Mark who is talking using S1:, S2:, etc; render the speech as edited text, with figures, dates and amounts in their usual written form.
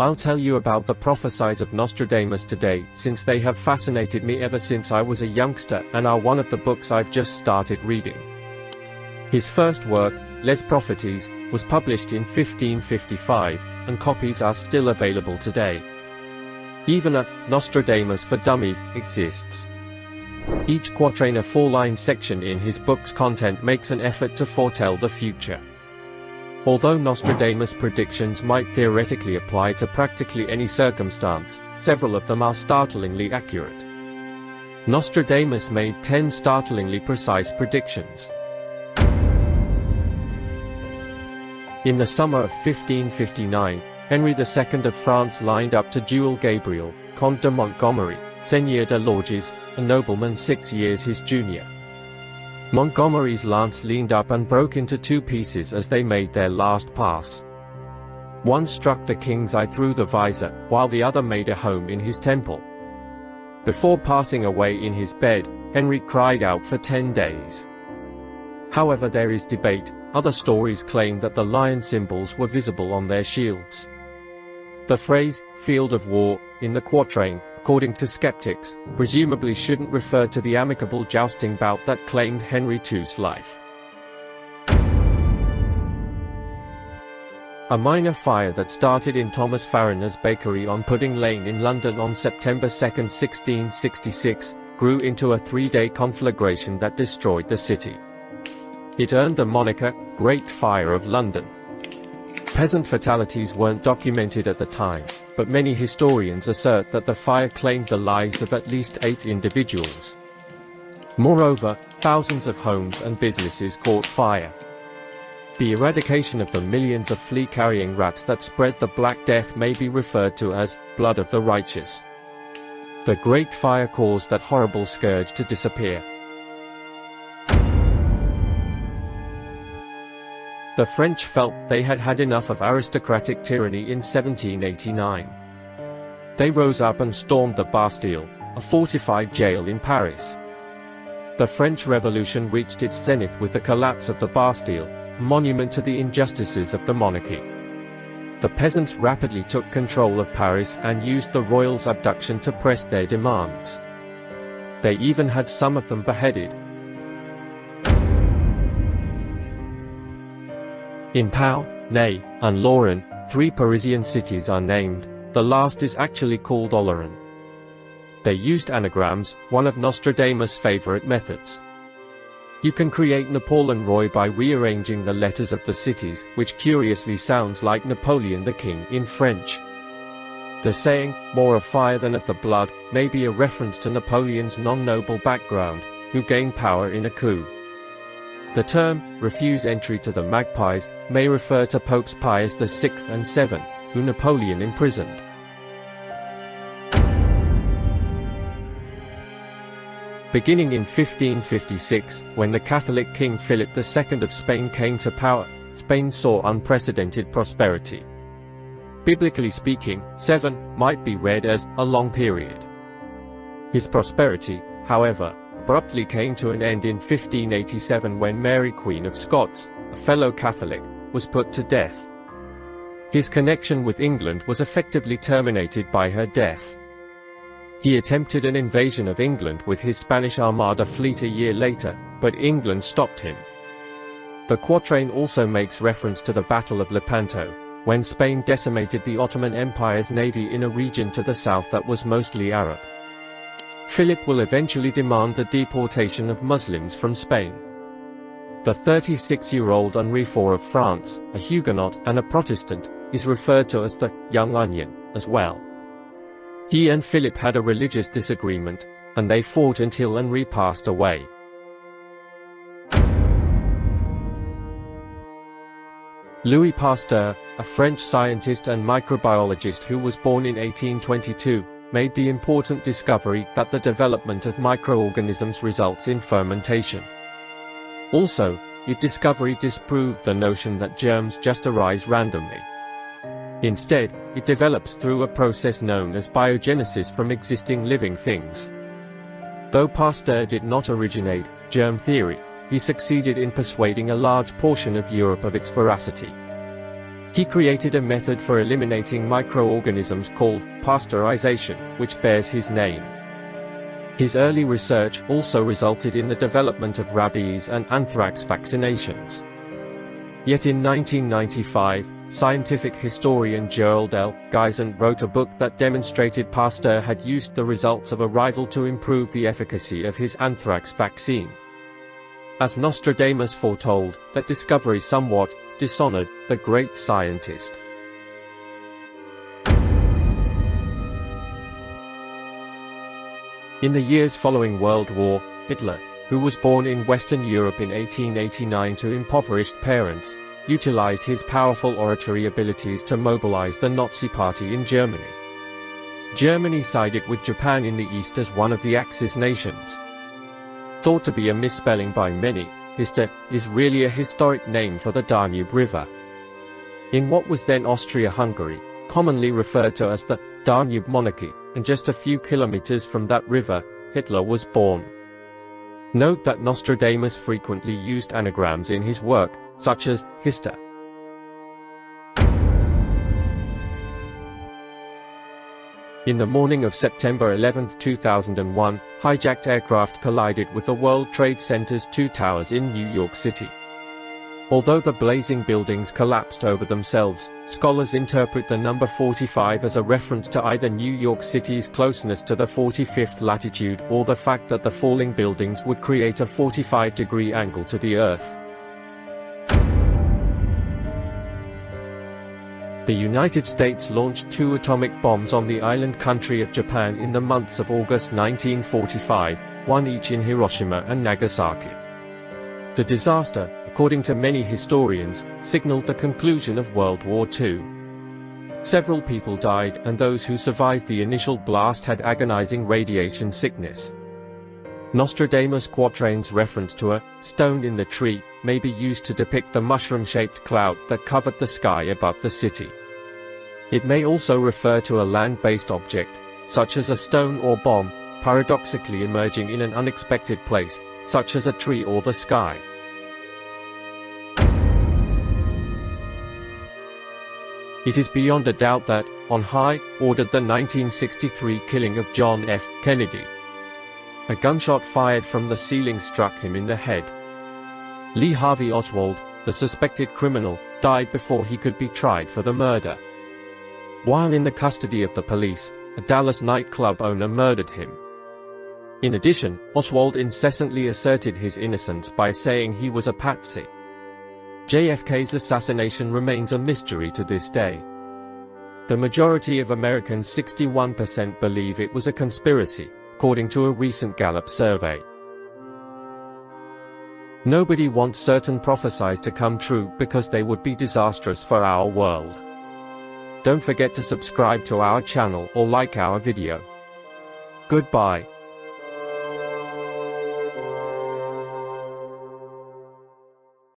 S1: I'll tell you about the prophecies of Nostradamus today, since they have fascinated me ever since I was a youngster and are one of the books I've just started reading. His first work, Les Prophecies, was published in 1555, and copies are still available today. Even a Nostradamus for Dummies exists. Each quatrain, a 4-line section in his book's content, makes an effort to foretell the future. Although Nostradamus' predictions might theoretically apply to practically any circumstance, several of them are startlingly accurate. Nostradamus made 10 startlingly precise predictions. In the summer of 1559, Henry II of France lined up to duel Gabriel, Comte de Montgomery, Seigneur de Lorges, a nobleman 6 years his junior. Montgomery's lance leaned up and broke into 2 pieces as they made their last pass. One struck the king's eye through the visor, while the other made a home in his temple. Before passing away in his bed, Henry cried out for 10 days. However, there is debate. Other stories claim that the lion symbols were visible on their shields. The phrase, "field of war," in the quatrain, according to skeptics, presumably shouldn't refer to the amicable jousting bout that claimed Henry II's life. A minor fire that started in Thomas Farriner's bakery on Pudding Lane in London on September 2, 1666, grew into a 3-day conflagration that destroyed the city. It earned the moniker, Great Fire of London. Peasant fatalities weren't documented at the time, but many historians assert that the fire claimed the lives of at least 8 individuals. Moreover, thousands of homes and businesses caught fire. The eradication of the millions of flea-carrying rats that spread the Black Death may be referred to as blood of the righteous. The Great Fire caused that horrible scourge to disappear. The French felt they had had enough of aristocratic tyranny in 1789. They rose up and stormed the Bastille, a fortified jail in Paris. The French Revolution reached its zenith with the collapse of the Bastille, a monument to the injustices of the monarchy. The peasants rapidly took control of Paris and used the royals' abduction to press their demands. They even had some of them beheaded. In Pau, Ney, and Lorraine, 3 Parisian cities are named. The last is actually called Oloron. They used anagrams, one of Nostradamus' favorite methods. You can create Napoleon Roy by rearranging the letters of the cities, which curiously sounds like Napoleon the King in French. The saying, "more of fire than of the blood," may be a reference to Napoleon's non-noble background, who gained power in a coup. The term, "refuse entry to the Magpies," may refer to Popes Pius VI and VII, who Napoleon imprisoned. Beginning in 1556, when the Catholic King Philip II of Spain came to power, Spain saw unprecedented prosperity. Biblically speaking, 7 might be read as a long period. His prosperity, however, abruptly came to an end in 1587 when Mary, Queen of Scots, a fellow Catholic, was put to death. His connection with England was effectively terminated by her death. He attempted an invasion of England with his Spanish Armada fleet a year later, but England stopped him. The quatrain also makes reference to the Battle of Lepanto, when Spain decimated the Ottoman Empire's navy in a region to the south that was mostly Arab. Philip will eventually demand the deportation of Muslims from Spain. The 36-year-old Henri IV of France, a Huguenot and a Protestant, is referred to as the Young Onion as well. He and Philip had a religious disagreement, and they fought until Henri passed away. Louis Pasteur, a French scientist and microbiologist who was born in 1822, made the important discovery that the development of microorganisms results in fermentation. Also, his discovery disproved the notion that germs just arise randomly. Instead, it develops through a process known as biogenesis from existing living things. Though Pasteur did not originate germ theory, he succeeded in persuading a large portion of Europe of its veracity. He created a method for eliminating microorganisms called pasteurization, which bears his name. His early research also resulted in the development of rabies and anthrax vaccinations. Yet in 1995, scientific historian Gerald L. Geisen wrote a book that demonstrated Pasteur had used the results of a rival to improve the efficacy of his anthrax vaccine. As Nostradamus foretold, that discovery somewhat dishonored the great scientist. In the years following World War, Hitler, who was born in Western Europe in 1889 to impoverished parents, utilized his powerful oratory abilities to mobilize the Nazi Party in Germany. Germany sided with Japan in the East as one of the Axis nations. Thought to be a misspelling by many, Hister is really a historic name for the Danube River. In what was then Austria-Hungary, commonly referred to as the Danube Monarchy, and just a few kilometers from that river, Hitler was born. Note that Nostradamus frequently used anagrams in his work, such as Hister. In the morning of September 11, 2001, hijacked aircraft collided with the World Trade Center's two towers in New York City. Although the blazing buildings collapsed over themselves, scholars interpret the number 45 as a reference to either New York City's closeness to the 45th latitude or the fact that the falling buildings would create a 45-degree angle to the Earth. The United States launched 2 atomic bombs on the island country of Japan in the months of August 1945, one each in Hiroshima and Nagasaki. The disaster, according to many historians, signaled the conclusion of World War II. Several people died, and those who survived the initial blast had agonizing radiation sickness. Nostradamus' quatrain's reference to a stone in the tree may be used to depict the mushroom-shaped cloud that covered the sky above the city. It may also refer to a land-based object, such as a stone or bomb, paradoxically emerging in an unexpected place, such as a tree or the sky. It is beyond a doubt that, on high, ordered the 1963 killing of John F. Kennedy. A gunshot fired from the ceiling struck him in the head. Lee Harvey Oswald, the suspected criminal, died before he could be tried for the murder. While in the custody of the police, a Dallas nightclub owner murdered him. In addition, Oswald incessantly asserted his innocence by saying he was a patsy. JFK's assassination remains a mystery to this day. The majority of Americans, 61%, believe it was a conspiracy, according to a recent Gallup survey. Nobody wants certain prophecies to come true because they would be disastrous for our world. Don't forget to subscribe to our channel or like our video. Goodbye.